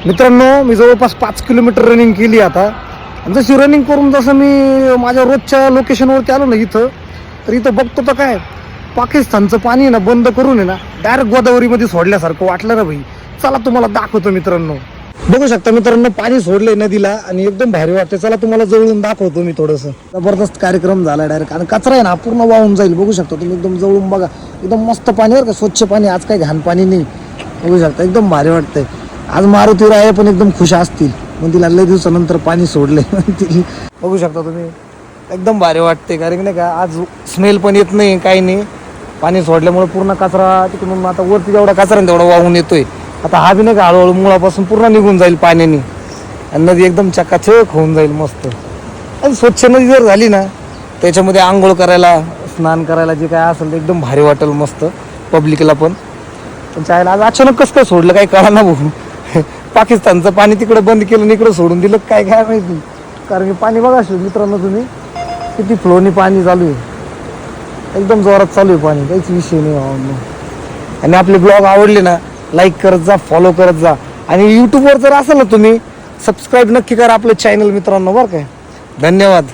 मित्रांनो, मी जवळपास 5 kilometre running केली आता. आणि जशी रनिंग करून जसं मी माझ्या रोजच्या लोकेशनवरती आलो ना इथं, तर इथं बघतो तर काय पाकिस्तानचं पाणी ना बंद करून आहे ना डायरेक्ट गोदावरीमध्ये सोडल्यासारखं वाटलं ना भाई. चला तुम्हाला दाखवतो मित्रांनो. बघू शकता मित्रांनो, पाणी सोडलंय नदीला आणि एकदम भारी वाटते. चला तुम्हाला जवळून दाखवतो मी थोडंसं. जबरदस्त कार्यक्रम झाला डायरेक्ट. आणि कचरा आहे ना पूर्ण वाहून जाईल. बघू शकता तुम्ही एकदम जवळून बघा. एकदम मस्त पाणी बरं का, स्वच्छ पाणी. आज काही घाण पाणी नाही. बघू शकता एकदम भारी वाटतंय. आज मारुतीवर आहे पण एकदम खुश असतील, मग तिला लय दिवसानंतर पाणी सोडले. बघू शकता तुम्ही एकदम भारी वाटते. कारण की नाही का आज स्मेल पण येत नाही, काही नाही. पाणी सोडल्यामुळे पूर्ण कचरा तिकडून आता वरती जेवढा कचरा तेवढा वाहून येतोय. आता हा बी नाही का हळूहळू मुळापासून पूर्ण निघून जाईल पाण्याने आणि नदी एकदम चकाचक होऊन जाईल मस्त. आणि स्वच्छ नदी जर झाली ना त्याच्यामध्ये आंघोळ करायला, स्नान करायला जे काय असेल ते एकदम भारी वाटेल मस्त पब्लिकला पण. चायला आज अचानक कसं काय सोडलं काही कळा ना भाऊ. पाकिस्तानचं पाणी तिकडे बंद केलं, इकडे सोडून दिलं काय काय माहिती. कारण की पाणी बघा मित्रांनो तुम्ही किती फ्लोनी पाणी चालू आहे. एकदम जोरात चालू आहे पाणी, काहीच विषय नाही. आणि आपले ब्लॉग आवडले ना लाईक करत जा, फॉलो करत जा. आणि यूट्यूबवर जर असेल ना तुम्ही सबस्क्राईब नक्की करा आपलं चॅनल मित्रांनो बरं काय. धन्यवाद.